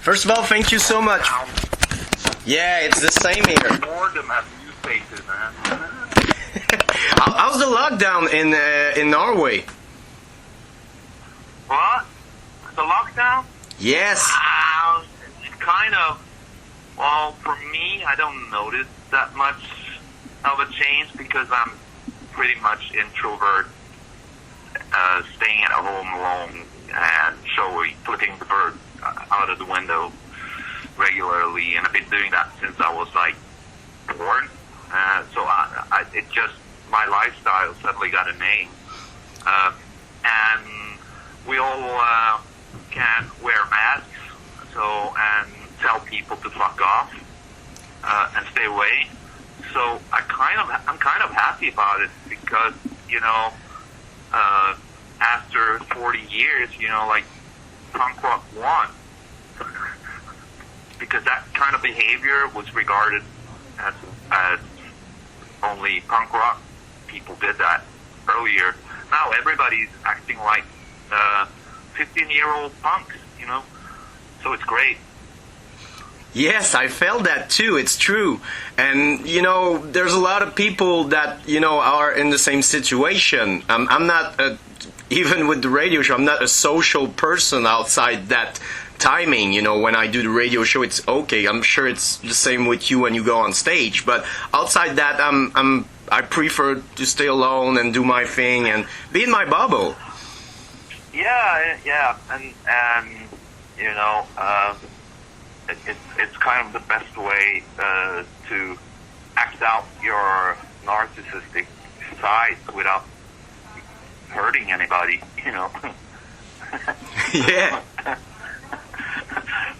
First of all, thank you so much. Yeah, it's the same here. Boredom as newspapers, man. How's the lockdown in Norway? What? The lockdown? Yes. It's kind of, well, for me, I don't notice that much of a change because I'm pretty much introvert, staying at home alone and flipping the bird out of the window regularly, and I've been doing that since I was like born. So it just, my lifestyle suddenly got a name, and we all can wear masks, and tell people to fuck off and stay away. So I'm kind of happy about it because after 40 years, like punk rock won, because that kind of behavior was regarded as only punk rock people did that earlier. Now everybody's acting like 15-year-old punks, so it's great. Yes, I felt that too. It's true. And, there's a lot of people that, are in the same situation. I'm not, even with the radio show, I'm not a social person outside that timing. When I do the radio show, it's okay. I'm sure it's the same with you when you go on stage. But outside that, I prefer to stay alone and do my thing and be in my bubble. Yeah, and it's kind of the best way to act out your narcissistic side without hurting anybody, Yeah.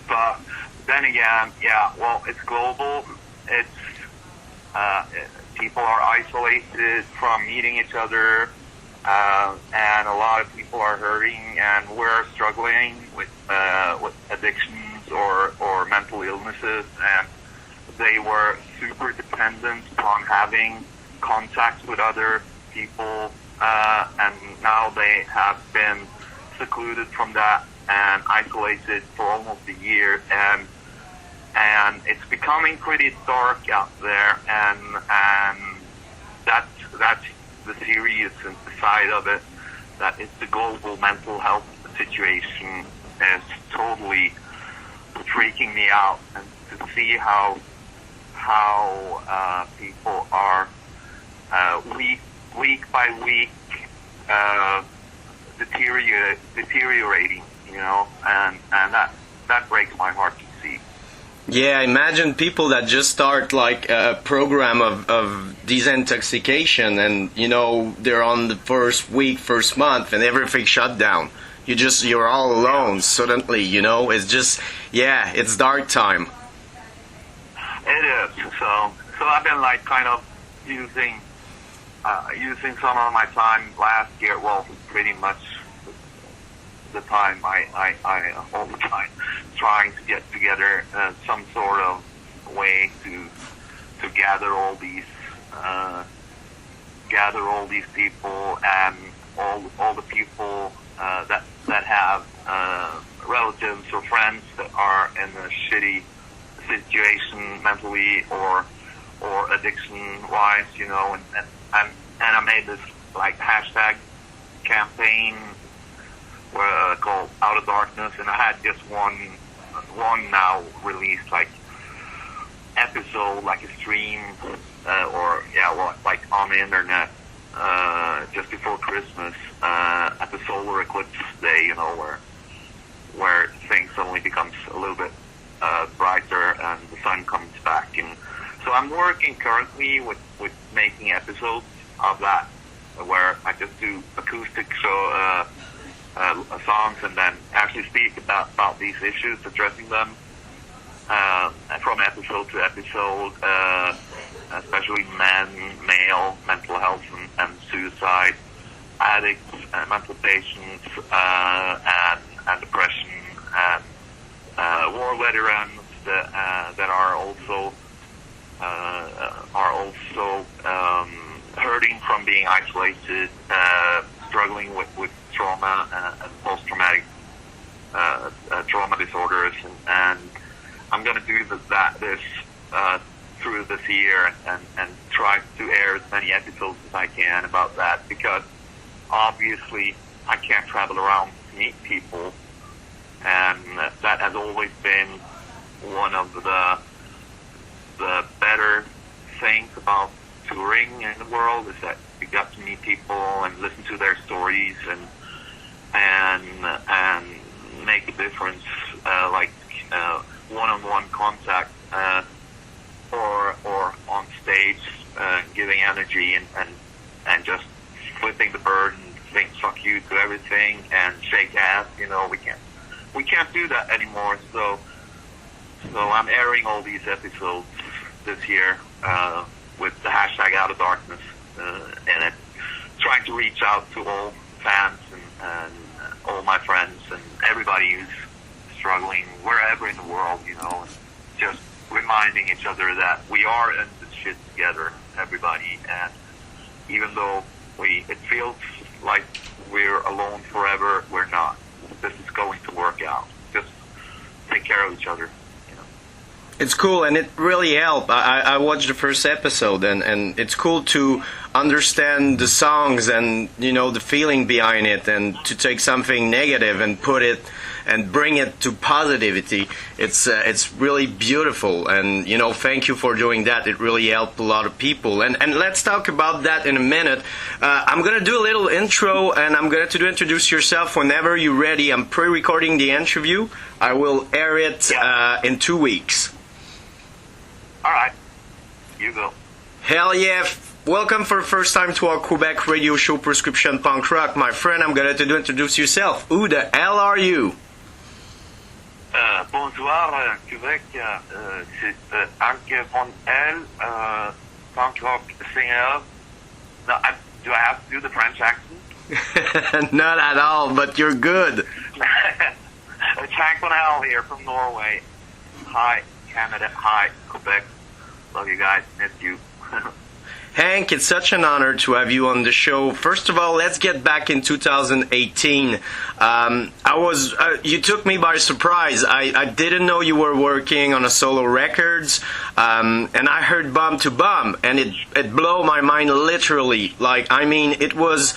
But then again, well, it's global. It's people are isolated from meeting each other, and a lot of people are hurting, and we're struggling with addictions or mental illnesses, and they were super dependent on having contact with other people, and now they have been secluded from that and isolated for almost a year, and it's becoming pretty dark out there, and that's the serious side of it. That it's the global mental health situation is totally freaking me out, and to see how people are week by week deteriorating, and that breaks my heart to see. Yeah, imagine people that just start like a program of desintoxication, and they're on the first week, first month, and everything shut down. You're all alone suddenly, it's just, it's dark time. It is. So I've been like kind of using some of my time last year, well, pretty much the time I all the time trying to get together some sort of way to gather all these people, and all the people that have relatives or friends that are in a shitty situation mentally or addiction wise, and I made this like hashtag campaign called Out of Darkness, and I had just one now released like episode, like a stream like on the internet just before Christmas at the solar eclipse day, where things suddenly becomes a little bit brighter and the sun comes back. And so I'm working currently with making episodes of that, where I just do acoustic songs and then actually speak about these issues, addressing them from episode to episode, especially male mental health and suicide, addicts, mental patients, and depression, and war veterans that are also hurting from being isolated, struggling with trauma and post-traumatic trauma disorders, and I'm going to do this through this year and try to air as many episodes as I can about that, because obviously I can't travel around to meet people, and that has always been one of the better things about touring in the world, is that you got to meet people and listen to their stories and make a difference, like one-on-one contact, or on stage, giving energy and just flipping the bird and saying fuck you to everything and shake ass. We can't do that anymore. So I'm airing all these episodes this year with the hashtag Out of Darkness in it, trying to reach out to all fans and all my friends and everybody who's struggling wherever in the world, and just reminding each other that we are in this shit together, everybody. And even though it feels like we're alone forever, we're not. This is going to work out. Just take care of each other. It's cool, and it really helped. I watched the first episode, and it's cool to understand the songs and the feeling behind it, and to take something negative and put it and bring it to positivity. It's really beautiful, and thank you for doing that. It really helped a lot of people, and let's talk about that in a minute. I'm gonna do a little intro, and I'm gonna introduce yourself whenever you're ready. I'm pre-recording the interview. I will air it in 2 weeks. All right, you go. Hell yeah. Welcome for the first time to our Quebec radio show, Prescription Punk Rock. My friend, I'm going to introduce yourself. Who the hell are you? Bonsoir, Québec. C'est Anke von L, punk rock singer. No, do I have to do the French accent? Not at all, but you're good. It's Hank von L here from Norway. Hi, Canada. Hi, Quebec. Love you guys. Miss you. Hank, it's such an honor to have you on the show. First of all, let's get back in 2018. You took me by surprise. I didn't know you were working on a solo records, and I heard Bomb to Bomb, and it blew my mind literally. It was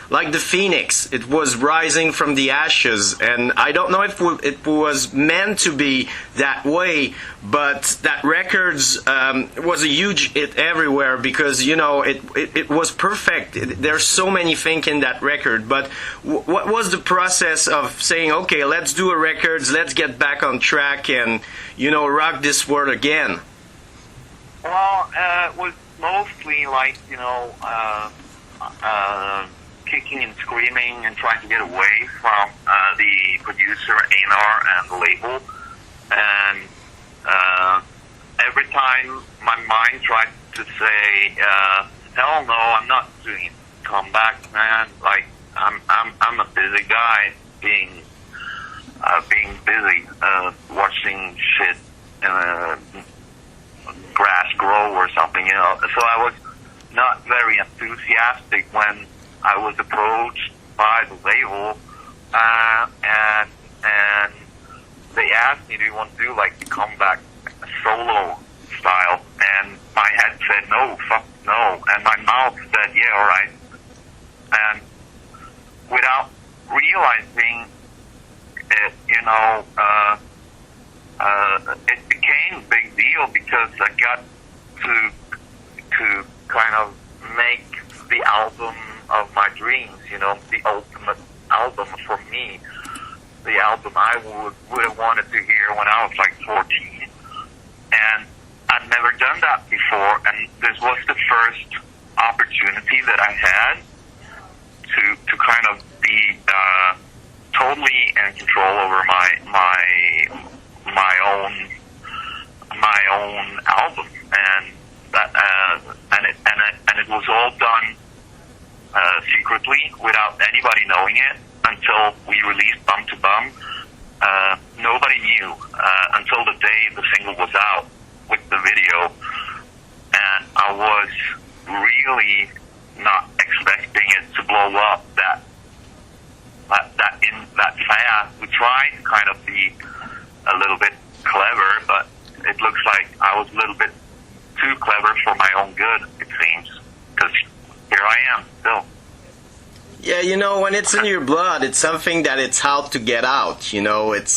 like the phoenix. It was rising from the ashes, and I don't know if it was meant to be that way, but that records was a huge hit everywhere, because it was perfect. There's so many things in that record. But what was the process of saying, okay, let's do a records, let's get back on track and rock this world again? Well, it was mostly like kicking and screaming and trying to get away from the producer A&R and the label. And every time my mind tried to say, hell no, I'm not doing it. Come back, man. Like, I'm a busy guy, being busy, watching shit, grass grow or something, So I was not very enthusiastic when I was approached by the label, and they asked me, do you want to do like the comeback solo style? And my head said no, fuck no, and my mouth said yeah, all right. And without realizing it, it became a big deal, because I got to kind of make the album of my dreams, the ultimate album for me, the album I would have wanted to hear when I was like 14. And I'd never done that before, and this was the first opportunity that I had to kind of be totally in control over my own album, and it was all done secretly without anybody knowing it until we released Bum to Bum. Nobody knew until the day the single was out with the video, and I was really not expecting it to blow up that kind of be a little bit clever, but it looks like I was a little bit too clever for my own good, it seems. Because here I am, still. Yeah, you know, when it's in your blood, it's something that it's hard to get out. You know, it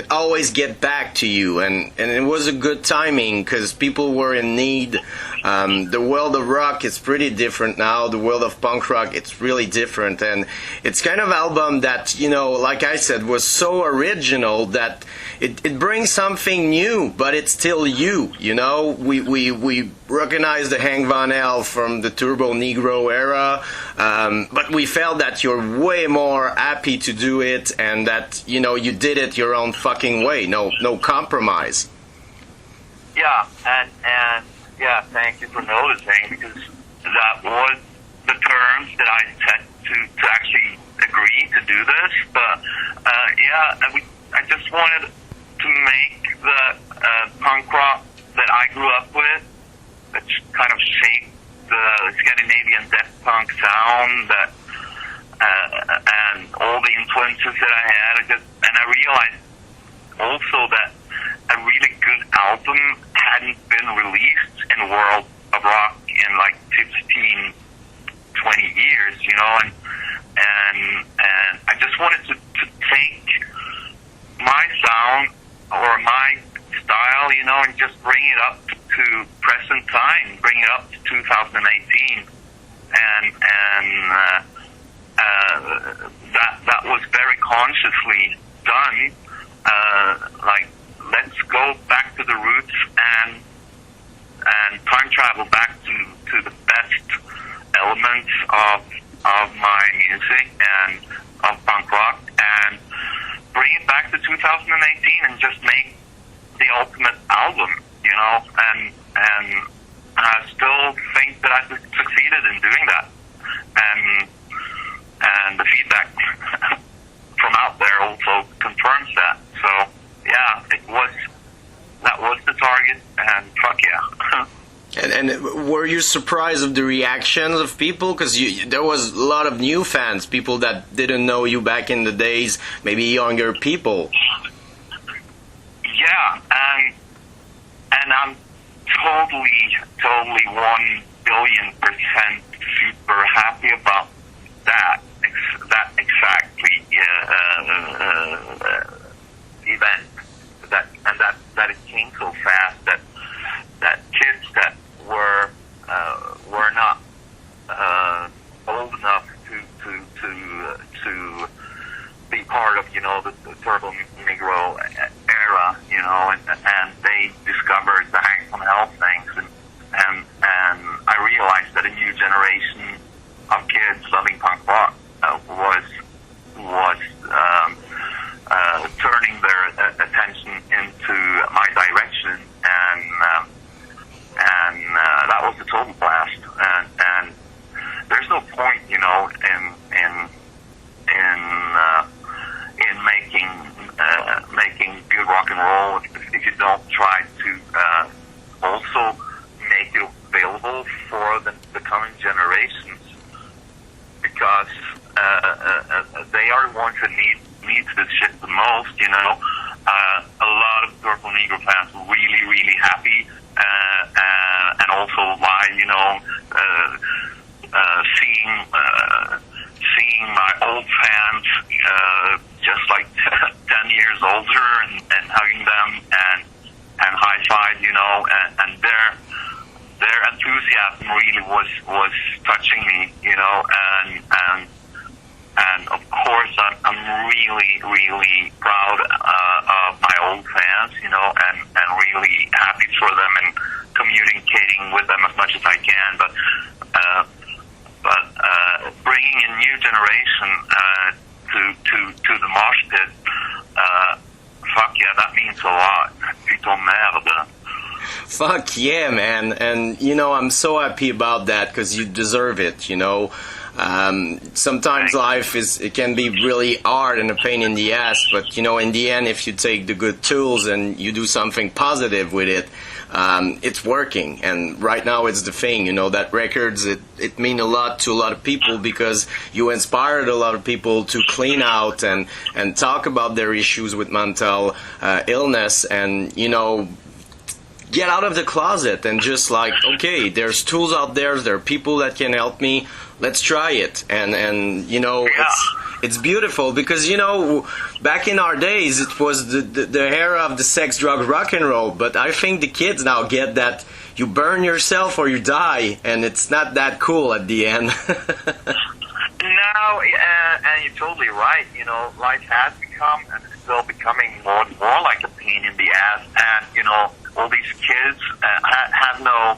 always get back to you, and it was a good timing because people were in need. The world of rock is pretty different now. The world of punk rock, it's really different, and it's kind of album that, you know, like I said, was so original that it brings something new, but it's still you. You know, we recognize the Hank Von L from the Turbonegro era, but we felt that you're way more happy to do it, and that, you know, you did it your own fucking way. No compromise. Yeah, and yeah, thank you for noticing, because that was the terms that I set to actually agree to do this. But yeah, I just wanted to make the punk rock that I grew up with, that kind of shaped the Scandinavian death punk sound, that and all the influences that I had. And I realized also that a really good album hadn't been released in the world of rock in like 15, 20 years, you know, and I just wanted to take my sound or my style, you know, and just bring it up to present time, bring it up to 2018, and that was very consciously done. Like, let's go back to the roots and time travel back to the best elements of my music and of punk rock, and bring it back to 2018 and just make the ultimate album, you know, and I still think that I succeeded in doing that, and the feedback from out there also confirms that. So yeah, that was the target, and fuck yeah. And were you surprised of the reactions of people? Because there was a lot of new fans, people that didn't know you back in the days, maybe younger people. Yeah, and I'm totally 1,000,000,000% super happy about that exactly event, that it came so fast, that kids that were not old enough to be part of, you know, the Turbonegro era, you know, and they discovered the Hank from Hell things, and I realized that a new generation of kids loving punk rock was turning their attention into my direction, and that was a total blast. And there's no point, you know, in making good rock and roll if you don't try to also make it available for the coming generations, because they are the ones that needs this shit the most, you know. A lot of Turbonegro fans were really happy, and also live, you know, seeing my old fans just like 10 years older, and hugging them and high five, you know, and their enthusiasm really was touching me, you know, and of course I'm really proud of my old fans, you know, and really happy for them and communicating with them as much as I can, but bringing a new generation to the mosh pit, fuck yeah, that means a lot. Putain merde. Fuck yeah, man. And, you know, I'm so happy about that, because you deserve it, you know. Sometimes life it can be really hard and a pain in the ass, but, you know, in the end, if you take the good tools and you do something positive with it, it's working. And right now it's the thing, that records, it mean a lot to a lot of people because you inspired a lot of people to clean out and talk about their issues with mental illness and, get out of the closet and just like, okay, there's tools out there are people that can help me, let's try it. And it's beautiful because back in our days it was the era of the sex, drug, rock and roll, but I think the kids now get that you burn yourself or you die, and it's not that cool at the end. No, and you're totally right. Life has become and is still becoming more and more like a pain in the ass, and all these kids have no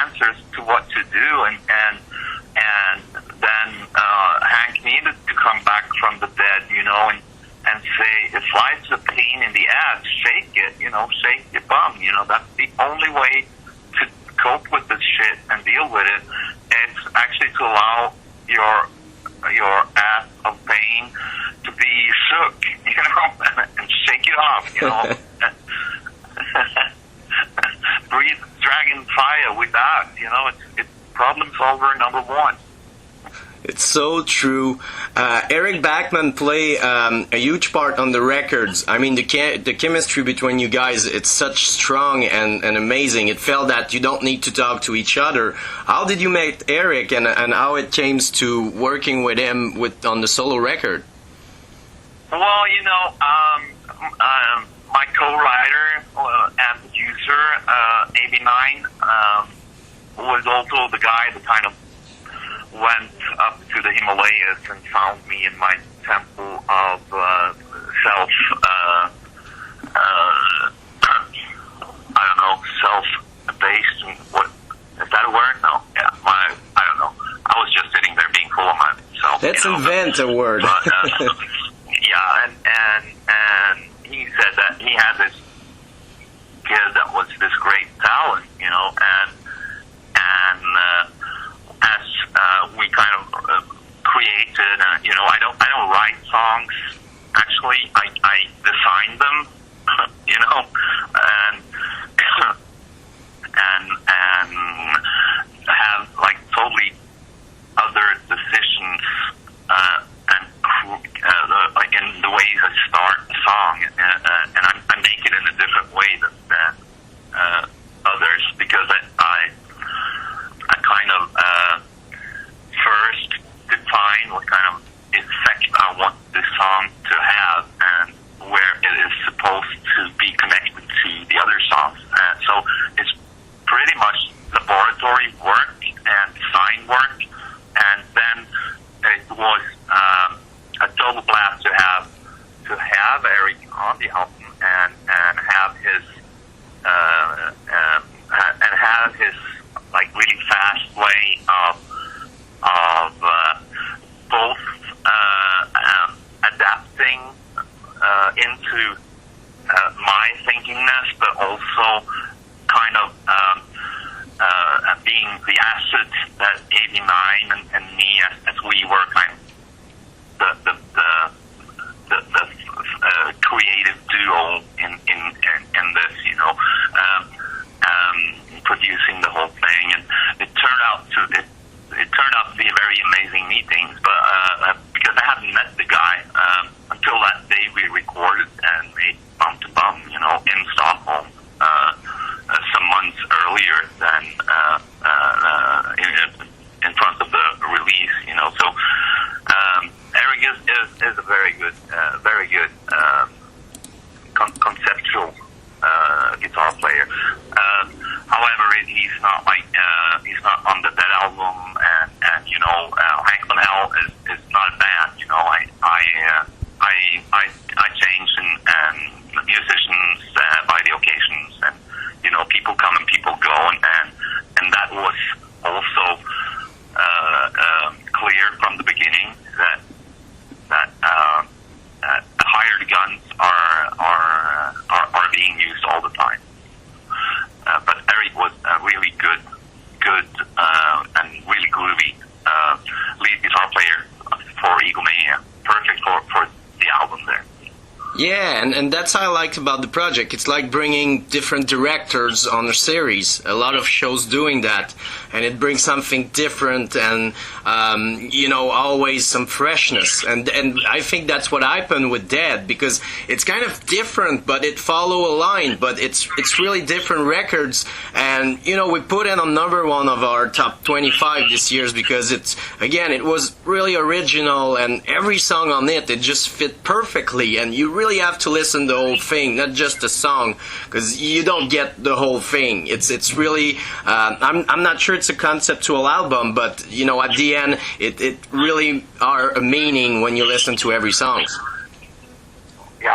answers to what to do, and then Hank needed to come back from the dead, and say, if life's a pain in the ass, shake it, shake your bum, that's the only way to cope with this shit and deal with it. It's actually to allow your ass of pain to be shook, and shake it off, Breathe dragon fire with that, it's problem solver number one. It's so true. Eric Bachman play a huge part on the records. I mean, the chemistry between you guys, it's such strong and amazing. It felt that you don't need to talk to each other. How did you meet Eric, and how it came to working with him on the solo record? Well, my co-writer and producer, AB9, was also the guy that kind of went up to the Himalayas and found me in my temple of self-based. What is that a word? No, yeah, I don't know. I was just sitting there being full of myself. Let's invent a word. But, yeah, and he said that he had this kid that was this great talent, and as we kind of created, I don't write songs. Actually, I design them, and have totally other decisions and in the ways I start the song, and I make it in a different way than others, because I kind of first define what kind of effect I want this song to have and where it is supposed to be connected to the other songs. So it's pretty much laboratory work and design work, and then it was a total blast to have Eric on the album and have his really fast way of both adapting into my thinkingness, but also kind of being the asset that 89 and me, as we were kind of the creative duo in this, producing the whole thing, and it turned out to be a very amazing meetings. But because I hadn't met the guy until that day we recorded and made Bum to Bum, in Stockholm, some months earlier than in front of the release, So Eric is Yeah, and that's how I liked about the project. It's like bringing different directors on a series. A lot of shows doing that, and it brings something different and always some freshness. And I think that's what happened with Dead, because it's kind of different, but it follow a line. But it's really different records, and we put it on number one of our top 25 this year because it was really original, and every song on it just fit perfectly, and you really have to listen the whole thing, not just the song, because you don't get the whole thing. It's really I'm not sure it's a conceptual album, but at the end it really are a meaning when you listen to every song. Yeah,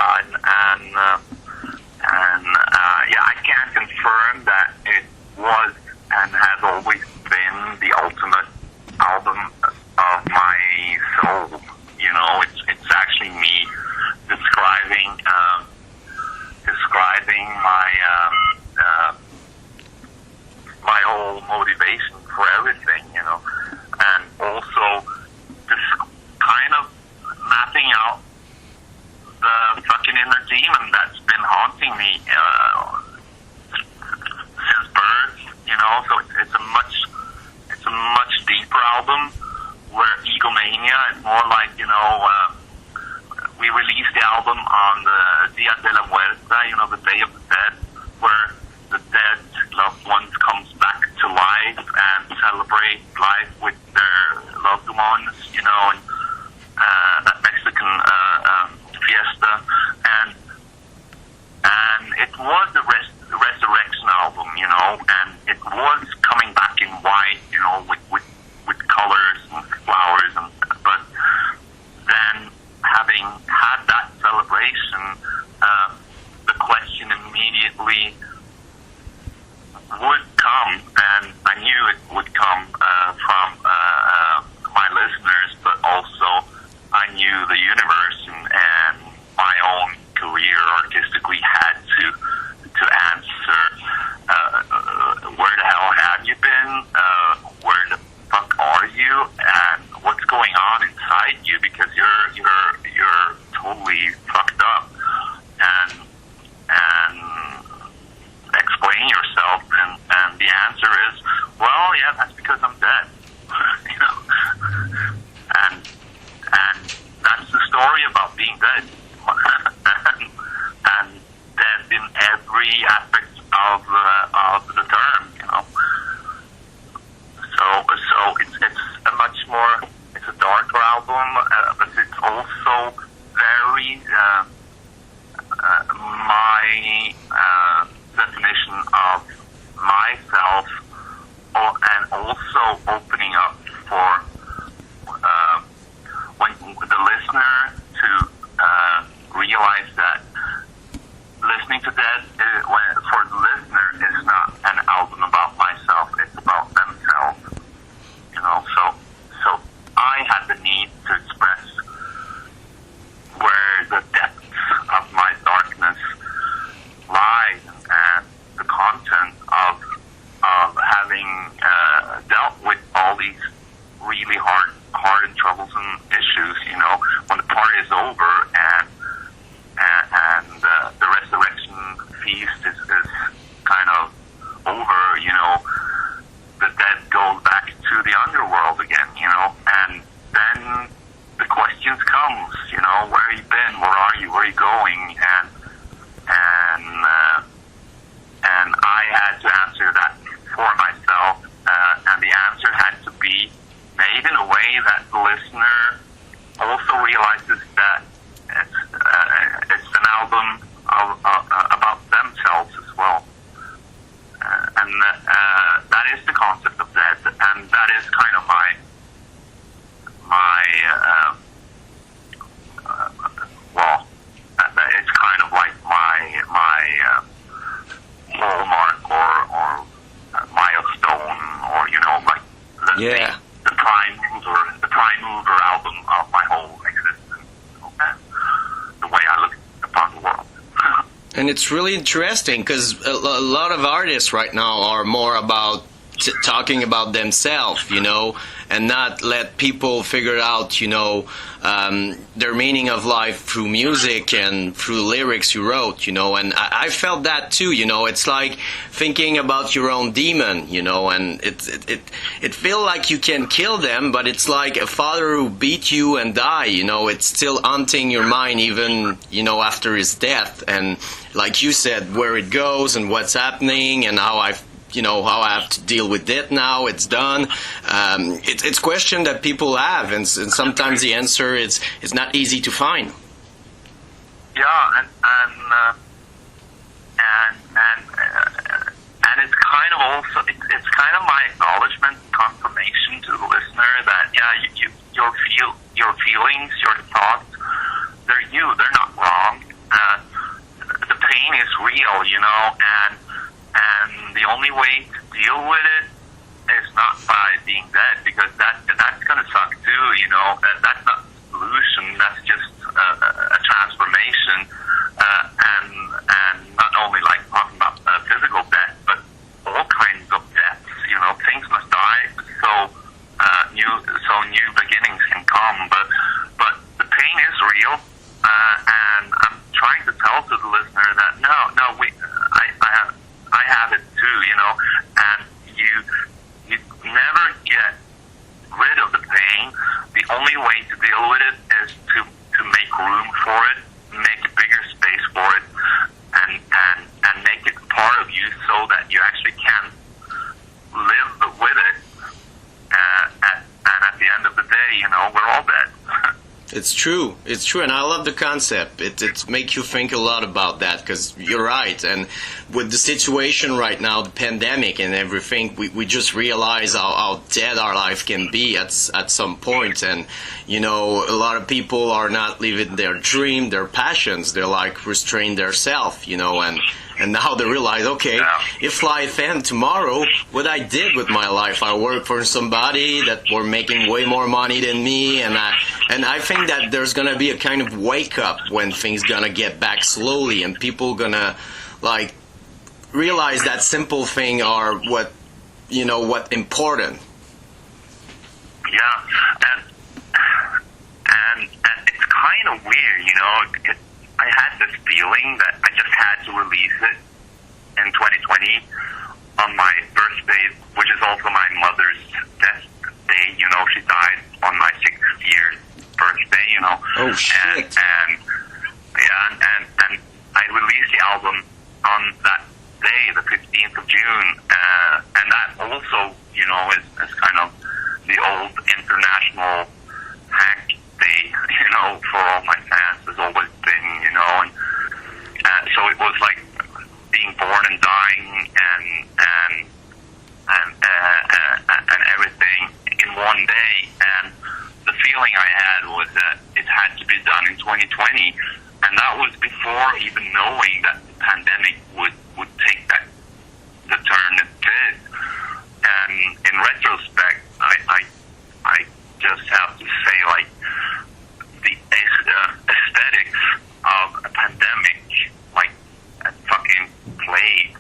I can confirm that it was and has always been the ultimate album of my soul. It's actually me describing my whole motivation for everything, and also just kind of mapping out the fucking inner demon that's been haunting me since birth. So it's a much deeper album, where Egomania is more like, we released the album on the Dia de la Muerta, the Day of the Dead, where the dead loved ones comes back to life and celebrate life with their loved ones, and that Mexican fiesta, and it was the resurrection album, and it was coming back in white, with colors and flowers, but then having had that celebration, the question immediately would come, and I knew it would come from my listeners, but also I knew the universe and my own career artistically had to answer, where the hell have you been? Where the fuck are you? And what's going on inside you? Because you're totally fucked up. And explain yourself, and the answer is, well, yeah, that's because I'm dead. and that's the story about being dead. and dead in every aspect of the term, So it's a much more, it's a darker album, but it's also very my definition of myself, and also opening up for when the listener to realize that listening to Dead for the listener is not an album about myself, it's about themselves. So I had the need to express where the depths of my darkness lie, and the content of having dealt with all these really hard and troublesome issues. When the party is over and the resurrection feast is kind of over, the dead go back to the underworld again, and then the questions comes, where have you been, where are you going, and I had to answer that for myself, and the answer had to be made in a way that the listener also realizes that it's an album about themselves as well, and that is the concept of Dead, and that is kind of my it's kind of like my hallmark or milestone, or like the prime mover album of my whole existence, the way I look upon the world. And it's really interesting because a lot of artists right now are more about talking about themselves, and not let people figure out, their meaning of life through music and through lyrics you wrote, and I felt that too, it's like thinking about your own demon, and it feels like you can kill them, but it's like a father who beat you and die, it's still haunting your mind even, after his death, and like you said, where it goes and what's happening and how I have to deal with it now. It's done. It's question that people have, and sometimes the answer is not easy to find. Yeah, and it's kind of also it's kind of my acknowledgement, confirmation to the listener that your feelings, your thoughts, they're you. They're not wrong. The pain is real, and the only way to deal with it is not by being dead, because that's gonna suck too, That's not the solution. That's just a transformation, and not only like talking about physical death, but all kinds of deaths. Things must die, so new beginnings can come. But the pain is real, and I'm trying to tell to the listener that I have it too, and you never get rid of the pain. The only way to deal with it is to make room for it, make a bigger space for it, and make it part of you so that you actually can live with it. And at the end of the day, we're all dead. It's true, and I love the concept. It makes you think a lot about that, because you're right. And with the situation right now, the pandemic and everything, we just realize how dead our life can be at some point. And a lot of people are not living their dream, their passions. They're like restrain their self, and now they realize, okay, if life ends tomorrow, what I did with my life, I worked for somebody that were making way more money than me, and I think that there's gonna be a kind of wake up when things gonna get back slowly, and people gonna like realize that simple thing are what important. Yeah, and it's kind of weird, I had this feeling that I just had to release it in 2020 on my birthday, which is also my mother's death day. She died on my 6th year birthday. Oh shit! And I released the album on that day, the 15th of June, and that also, is kind of the old international hack day, for all my fans has always been, and so it was like being born and dying and everything in one day. And the feeling I had was that it had to be done in 2020, and that was before even knowing that the pandemic would take the turn it did. And in retrospect, I just have to say, like, the aesthetics of a pandemic, like a fucking plague,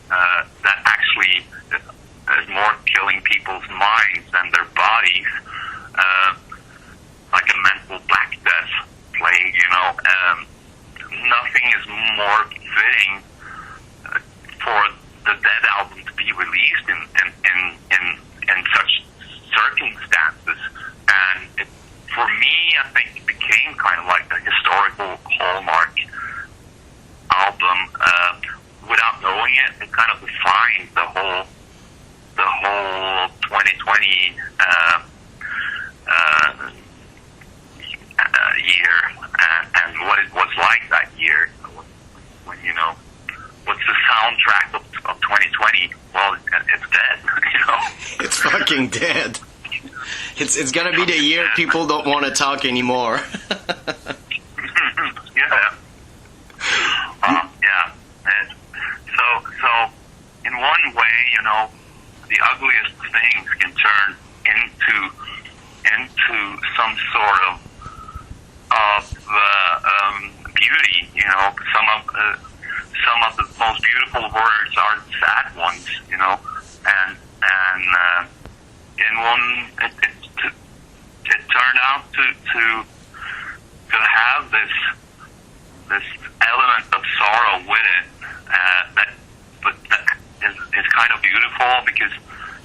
that actually is more killing people's minds than their bodies, like a mental black death plague, nothing is more fitting for the Dead album to be released in such circumstances. And for me, I think it became kind of like a historical hallmark album. Without knowing it, it kind of defined the whole 2020 year, and what it was like that year. When what's the soundtrack of 2020? Well, it's dead. It's fucking dead. It's gonna be the year people don't want to talk anymore. Yeah. Yeah. And so in one way, the ugliest things can turn into some sort of beauty. Some of the most beautiful words are sad ones. And and in one, it turned out to have this element of sorrow with it, that is kind of beautiful, because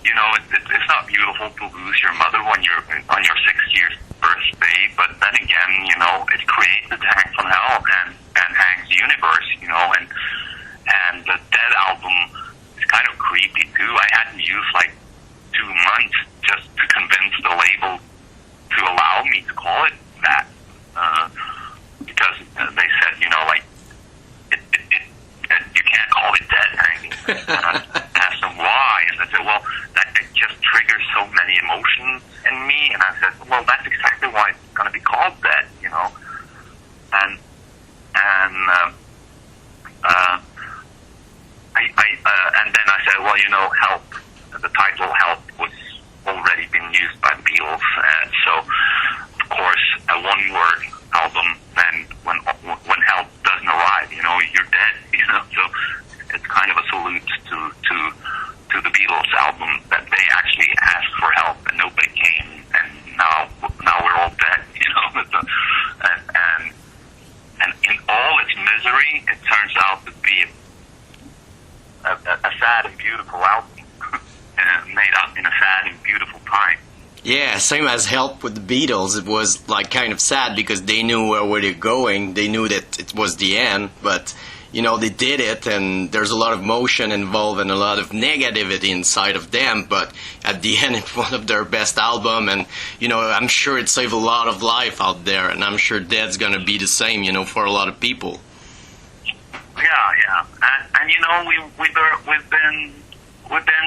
it's not beautiful to lose your mother when you're on your 6 years birthday, but then again, it created Hank from Hell and Hank's universe, and the Dead album is kind of creepy too. I had to use like 2 months just to convince the label to allow me to call it that, because they said, you can't call it Dead, Hank. And I asked them why, and they said, well, that it just triggers so many emotions in me, and I said, well, that's exactly why it's going to be called Dead, and then I said, well, Help, the title Help was already been used by the Beatles, and so, of course, a one-word album, then when help doesn't arrive, you're dead, so it's kind of a salute to the Beatles album, that they actually asked for help and nobody came, and now we're all dead, and in all its misery, it turns out to be a sad and beautiful album, made up in a sad and beautiful time. Yeah, same as Help with the Beatles. It was like kind of sad because they knew where they're going. They knew that it was the end, but they did it, and there's a lot of emotion involved and a lot of negativity inside of them. But at the end, it's one of their best album, and I'm sure it saved a lot of life out there, and I'm sure Dead's gonna be the same, for a lot of people. Yeah, and we've been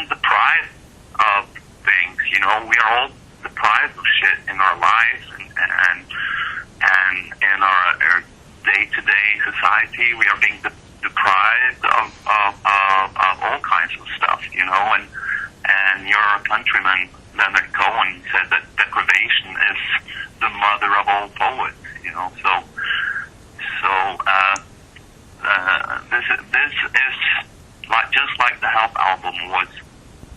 deprived of things. We are all deprived of shit in our lives, and in our day-to-day society, we are being deprived of all kinds of stuff, and your countryman Leonard Cohen said that deprivation is the mother of all poets, this is like, just like the Help album was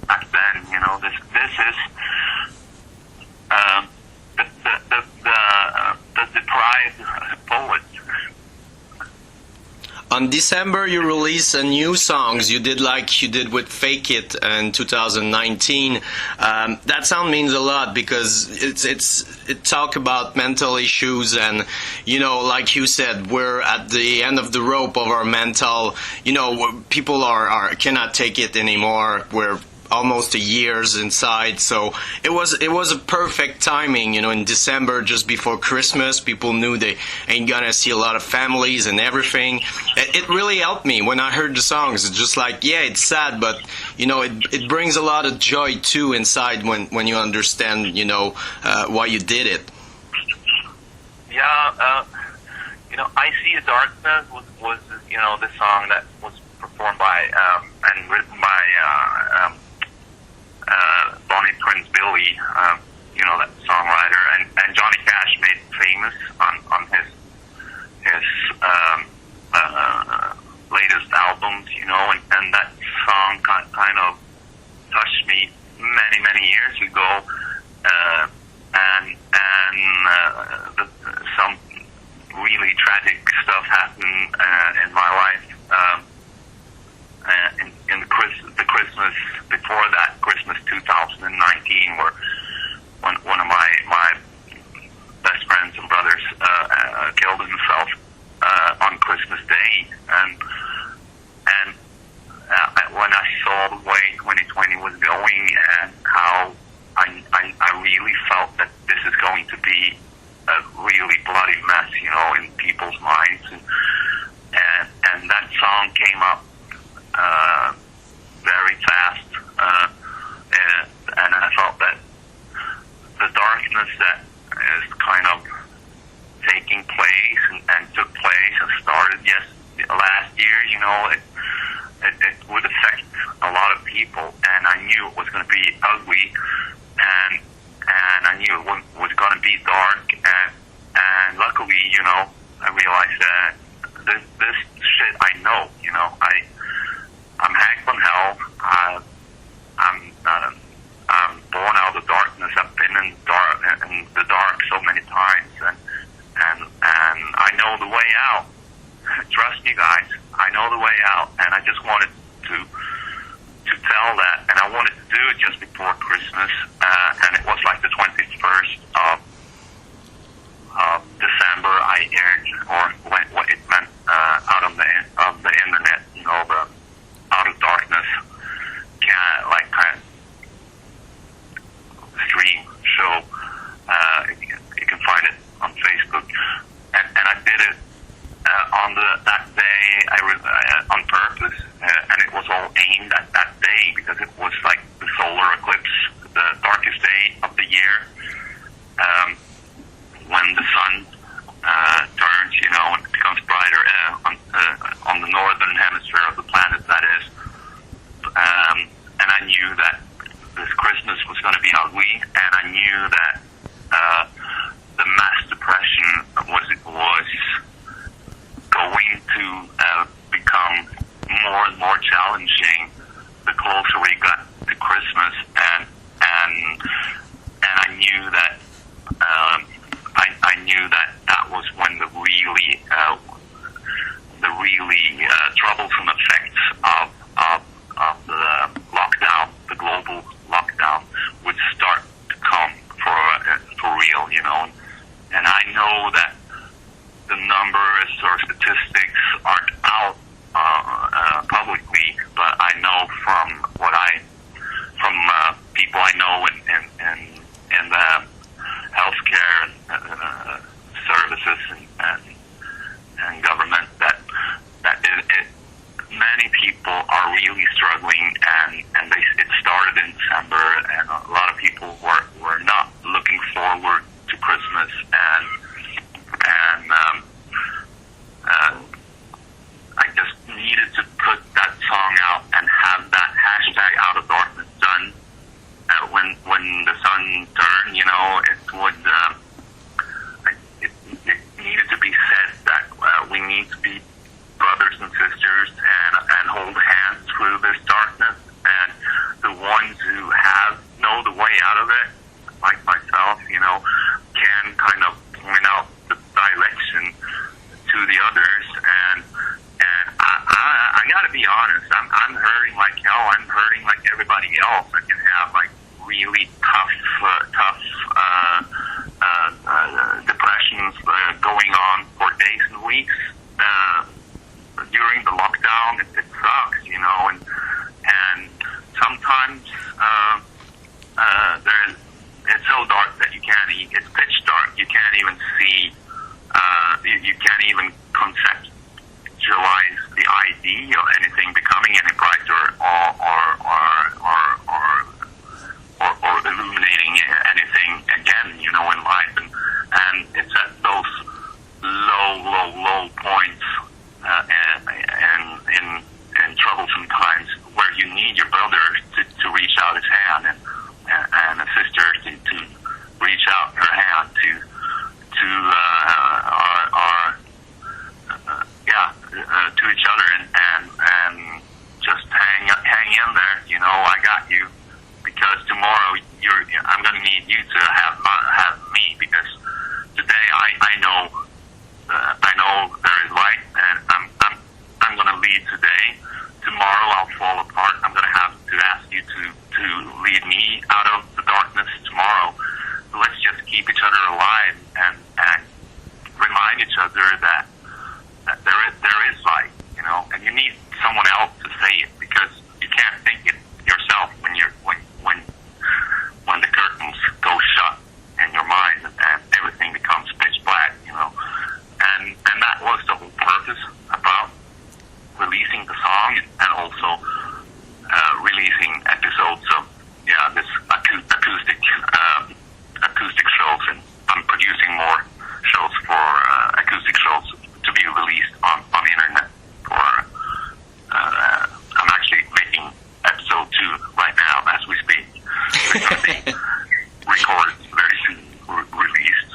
back then, this is the deprived poet. On December, you release new songs. You did like you did with Fake It in 2019. That sound means a lot because it talk about mental issues, and like you said, we're at the end of the rope of our mental. People are cannot take it anymore. We're almost a year's inside, so it was a perfect timing, in December, just before Christmas. People knew they ain't gonna see a lot of families and everything. It really helped me when I heard the songs. It's just like, yeah, it's sad, but it brings a lot of joy too inside when you understand why you did it. Yeah, I See a Darkness was the song that was performed by and written by Bonnie Prince Billy, that songwriter, and Johnny Cash made it famous on his latest albums, and that song kind of touched me many years ago, and some really tragic stuff happened in my life. In the Christmas before that, Christmas 2019, where one of my best friends and brothers killed himself on Christmas Day, and when I saw the way 2020 was going and how I really felt that this is going to be a really bloody mess, in people's minds, and that song came up very fast, and I felt that the darkness that is kind of taking place and took place and started last year, it would affect a lot of people, and I knew it was going to be ugly, and I knew it was going to be dark, and luckily, I realized that this shit I know, I'm Hank from Hell. I'm way out. Trust me, guys, I know the way out, and I just wanted to tell that, and I wanted to do it just before Christmas, and it was like the 21st of December. I aired, or what it meant out of the internet, you know, the Out of Darkness, kind of stream show. You can find it on Facebook, and I did it on that day. On purpose, and it was all aimed at that day because it was like the solar eclipse, the darkest day of the year, when the sun turns, you know, and becomes brighter on the northern hemisphere of the planet, that is. And I knew that this Christmas was going to be ugly, and I knew that the mass depression was going to become more and more challenging the closer we got to Christmas, and I knew that I knew that was when the really troublesome effects of the lockdown, the global lockdown, would start to come for real, you know. And I know that the numbers or statistics aren't out publicly, but I know from people I know in the healthcare services and government that many people are really struggling, and it started in December, and a lot of people were not looking forward to Christmas, and I just needed to put that song out and have that hashtag Out of Darkness done. When the sun turned, you know, it needed to be said that we need to be brothers and sisters and hold hands through this darkness. And the ones who know the way out of it, like myself, you know, can kind of point out the direction to the others. And I gotta be honest, I'm hurting like hell. I'm hurting like everybody else. I can have like really tough depressions going on for days and weeks during the lockdown. It sucks, you know, and sometimes it's so dark that it's pitch dark. You can't even see. You can't even conceptualize the idea of anything becoming any brighter or illuminating anything again, you know, in life. And it's at those low points and in troublesome times where you need your brother to reach out his hand and a sister to reach out her hand to each other and just hang in there. You know, I got you, because tomorrow I'm going to need you to have me, because today I know there is light, and I'm going to lead today. Tomorrow I'll fall apart. I'm going to have to ask you to lead me out of the darkness tomorrow. So let's just keep each other alive and remind each other that there is light, you know, and you need someone else to say it, because you can't think it yourself when the curtains go shut in your mind and everything becomes pitch black, you know. And that was the whole purpose about releasing the song, and also releasing episodes of this acoustic shows, and I'm producing more shows for acoustic shows to be released on the internet. I'm actually making episode 2 right now as we speak. It's going to be recorded very soon, released.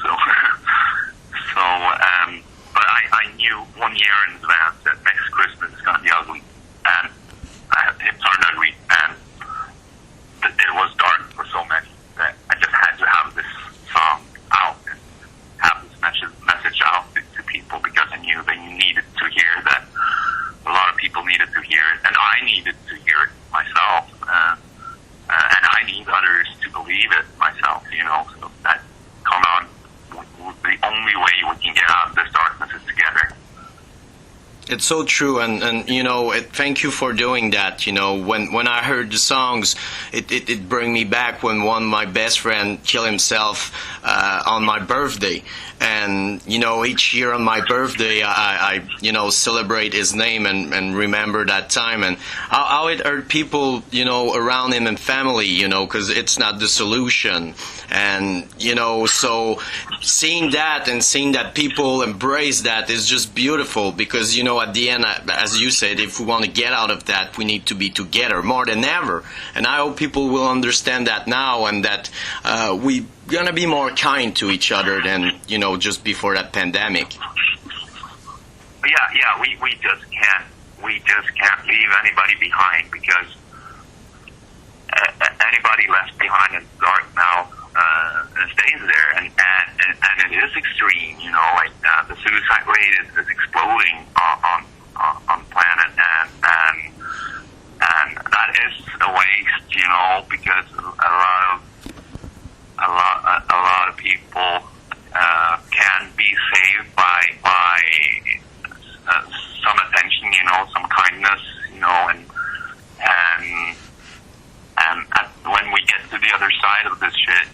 But I knew 1 year in advance that next Christmas is going to be ugly, and it turned ugly, and it was dark for so many that I just had to have this song out and have this message out to people, because I knew it, and I needed to hear it myself, and I need others to believe it myself. So that, come on, the only way we can get out of this darkness is together. It's so true, and thank you for doing that. When I heard the songs, it bring me back when one of my best friend killed himself on my birthday, and each year on my birthday I celebrate his name and remember that time and how it hurt people around him and family, because it's not the solution. And so seeing that and seeing that people embrace that is just beautiful, because at the end, as you said, if we want to get out of that, we need to be together more than ever. And I hope people will understand that now, and that we're gonna be more kind to each other than just before that pandemic. Yeah, we just can't leave anybody behind, because anybody left behind in the dark now stays there, and it is extreme. Like the suicide rate is exploding on the planet, and that is a waste. Because a lot of people can be saved by some attention, some kindness, and when we get to the other side of this shit,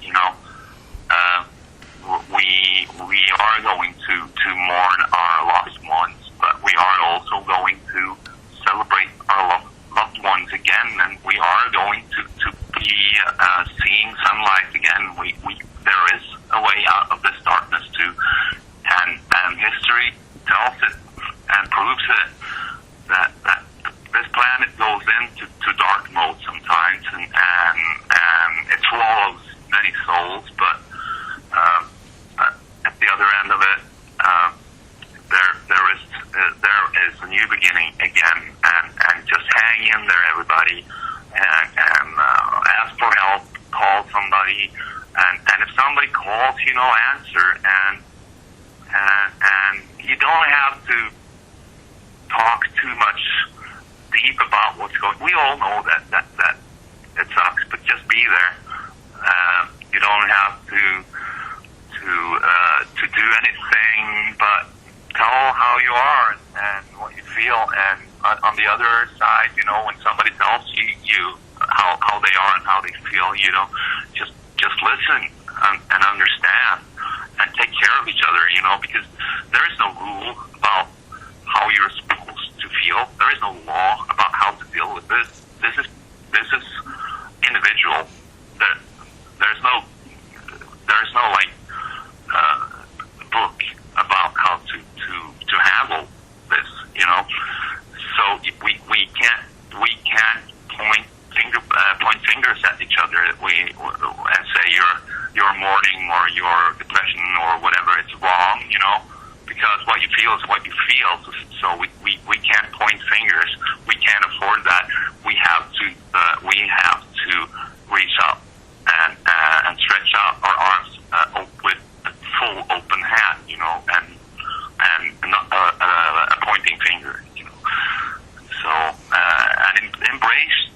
we are going to mourn our lost ones, but we are also going to celebrate our loved ones again, and we are going to be seeing sunlight again. There is a way out of this darkness too, and history tells it and proves it, that this planet goes into dark mode sometimes, and it swallows many souls, but at the other end of it, there is a new beginning again, and just hang in there, everybody, and ask for help, call somebody, and if somebody calls, answer, and you don't have to talk too much deep about what's going. We all know that it sucks, but just be there. You don't have to do anything but tell how you are and what you feel. And on the other side, when somebody tells you how they are and how they feel, just listen and understand and take care of each other. Because there is no rule about how you're supposed to feel. There is no law about how to deal with this. This is individual. There's no book about how to handle this. So we can't point fingers at each other. And say you're mourning or your depression or whatever. It's wrong. Because what you feel is what you feel. So we can't point fingers. We can't afford that. We have to reach out and stretch out our arms with a full open hand, and not a pointing finger, So and embrace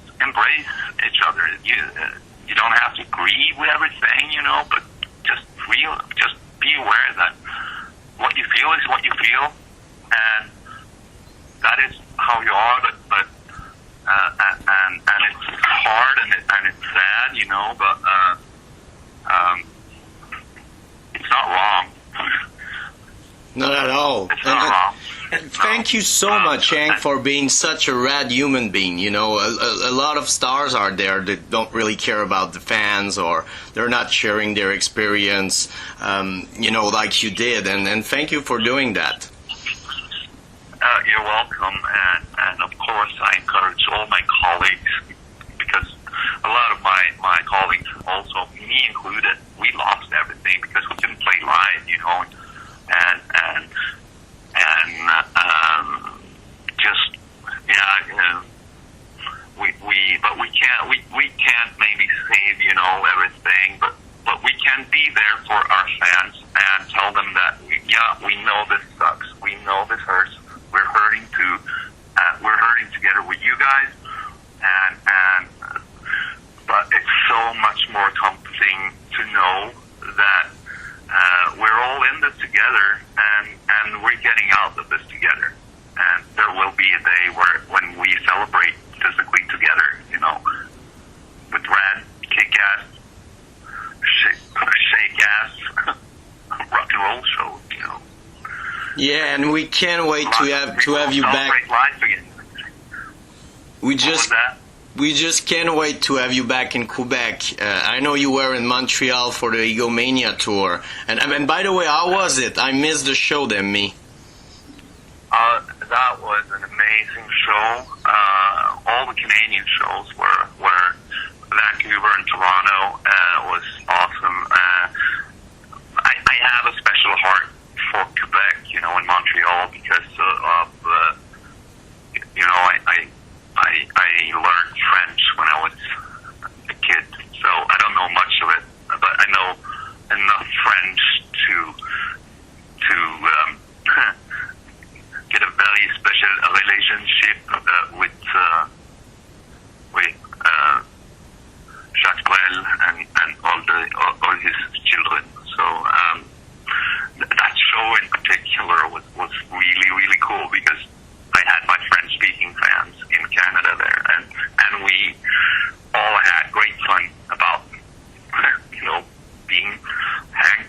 each other. You don't have to agree with everything, but just be aware that what you feel is what you feel, and that is how you are. But and it's hard and it's sad, but it's not wrong. Not at all. It's not wrong. And thank you so much, Hank, for being such a rad human being. A lot of stars are there that don't really care about the fans, or they're not sharing their experience, like you did. And thank you for doing that. You're welcome. And of course, I encourage all my colleagues, because a lot of my colleagues, also me included, we lost everything because we couldn't play live, and just we can't maybe save everything, but we can be there for our fans and tell them that we know this sucks, we know this hurts, we're hurting too, we're hurting together with you guys. day where when we celebrate physically together, with rad, kick-ass, shake-ass rock and roll shows. Yeah, and we can't wait to have you back. Life again. We just can't wait to have you back in Quebec. I know you were in Montreal for the Egomania tour, and by the way, how was it? I missed the show, then me. That was an amazing show. All the Canadian shows were Vancouver and Toronto was awesome. I have a special heart for Quebec, in Montreal because of I learned French when I was a kid, so I don't know much of it, but I know enough French to get a very special relationship with Jacques Brel and all his children. So that show in particular was really, really cool because I had my French-speaking fans in Canada there, and we all had great fun about being hanging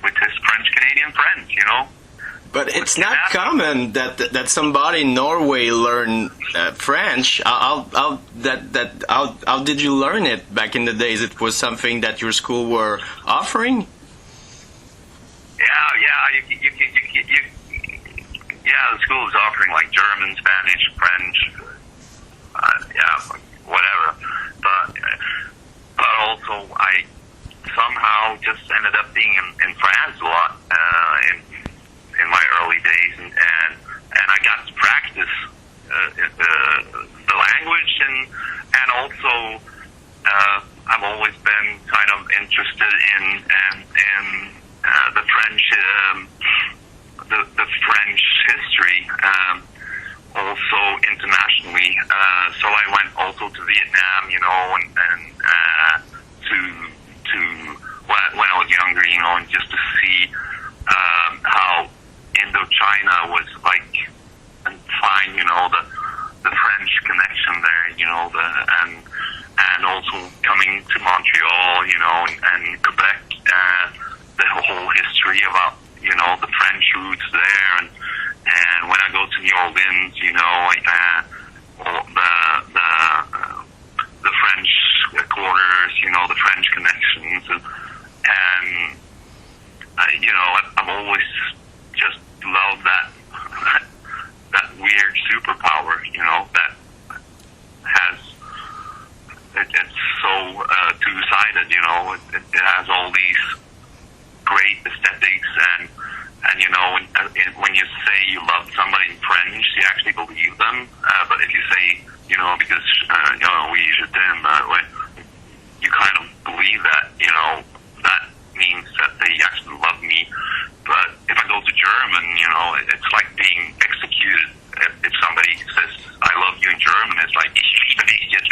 with his French-Canadian friends, But it's not common that somebody in Norway learn French. How did you learn it back in the days? It was something that your school were offering? Yeah, the school was offering like German, Spanish, French, whatever. But also I somehow just ended up being in France a lot in my early days, and I got to practice the language, and also I've always been kind of interested in the French. The French history, also internationally. So I went also to Vietnam, and to when I was younger, and just to see how Indochina was like, and find the French connection there, and also coming to Montreal, and Quebec, the whole history about the French roots there, and when I go to New Orleans, the French quarters, the French connections, and I've always just loved that weird superpower, that has it's so two-sided, it has all these great aesthetics, and when you say you love somebody in French, you actually believe them. But if you say, because oui, je t'aime, you kind of believe that, that means that they actually love me. But if I go to German, it's like being executed. If somebody says I love you in German, it's like ich liebe dich. It's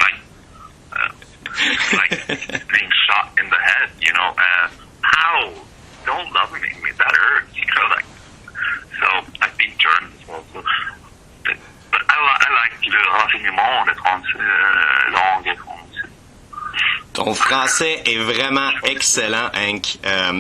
like being shot in the head. How? Don't love me, that hurts, so I speak German as well, but I like le raffinement des langues françaises. Ton français est vraiment excellent, Hank.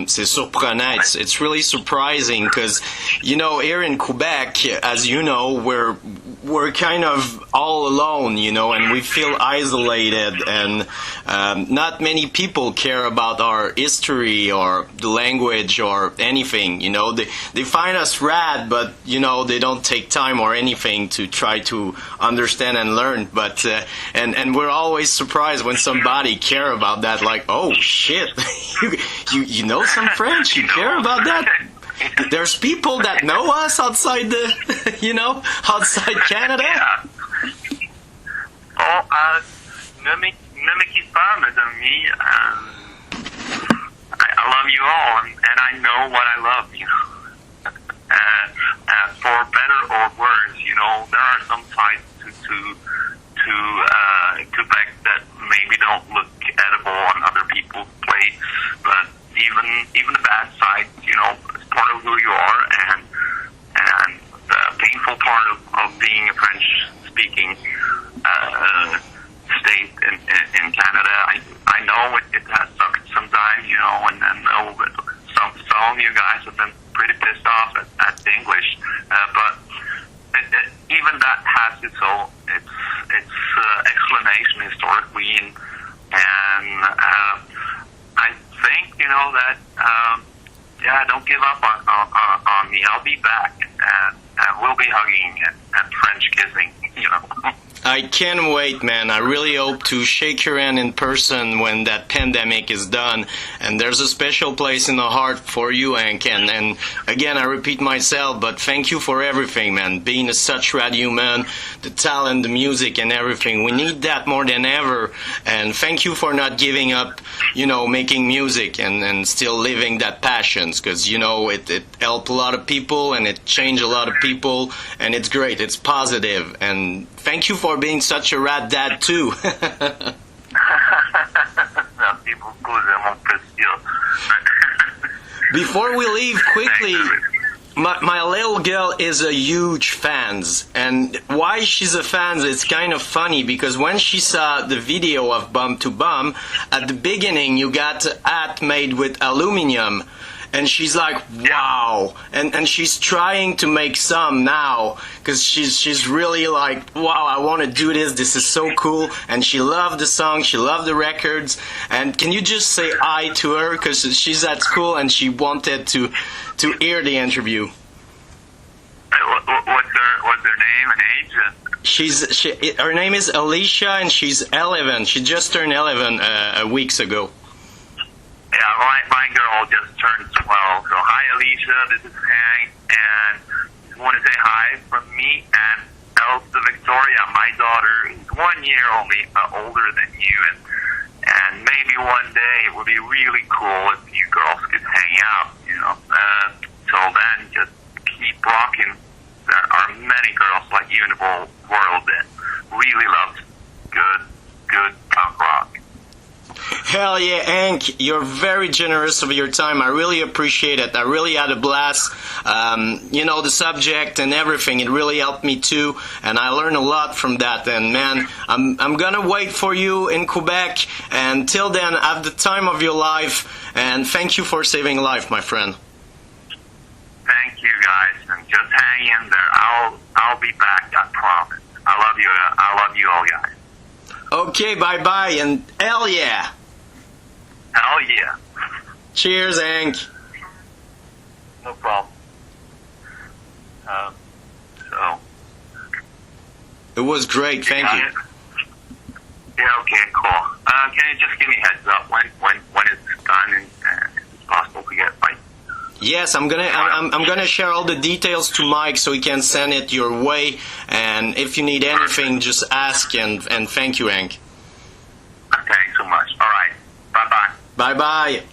C'est surprenant. It's really surprising because, here in Quebec, as you know, we're kind of all alone, and we feel isolated, and not many people care about our history or the language or anything, They find us rad, but, they don't take time or anything to try to understand and learn. But, and we're always surprised when somebody care about that, like, oh, shit, you know some French, you care about that? There's people that know us outside outside Canada. Yeah. Oh, ne me quitte pas, mes amis. I love you all, and I know what I love, for better or worse, there are some sides to Quebec that maybe don't look edible on other people's plates, but even the bad side, it's part of who you are, and the painful part of being a French speaking state in Canada. I know it has sucked sometimes, and I know that some of you guys have been pretty pissed off at the English, but even that has its explanation historically, and I think that don't give up on me. I'll be back, and we'll be hugging and French kissing. I can't wait, man. I really hope to shake your hand in person when that pandemic is done. And there's a special place in the heart for you, Hank. And again, I repeat myself, but thank you for everything, man. Being such radio man, the talent, the music, and everything. We need that more than ever. And thank you for not giving up, making music and still living that passions. Because, it helped a lot of people and it changed a lot of people. And it's great. It's positive. And thank you for being such a rad dad too. Before we leave, quickly, my little girl is a huge fan, and why she's a fan is kind of funny because when she saw the video of Bum to Bum, at the beginning you got a hat made with aluminum. And she's like, wow. And she's trying to make some now because she's really like, wow, I want to do this. This is so cool. And she loved the song. She loved the records. And can you just say hi to her because she's at school and she wanted to hear the interview. What's her name and age? Her name is Alicia and she's 11. She just turned 11 weeks ago. Yeah, my girl just turned 12. So hi, Alicia. This is Hank, and just want to say hi from me and Elsa Victoria, my daughter, who's 1 year only older than you, and maybe one day it would be really cool if you girls could hang out. Till then, just keep rocking. There are many girls like you in the whole world that really love good punk rock. Hell yeah, Hank, you're very generous of your time. I really appreciate it. I really had a blast. The subject and everything, it really helped me too. And I learned a lot from that. And man, I'm gonna wait for you in Quebec. And till then, have the time of your life. And thank you for saving life, my friend. Thank you guys, and just hang in there. I'll be back, I promise. I love you all guys. Okay, bye-bye, and hell yeah! Hell yeah. Cheers, Hank. No problem. It was great, thank you. Yeah, okay, cool. Can you just give me a heads up when it's done and it's possible to get like... Yes, I'm gonna share all the details to Mike so he can send it your way. And if you need anything, just ask. And thank you, Hank. Thanks so much. All right. Bye bye. Bye bye.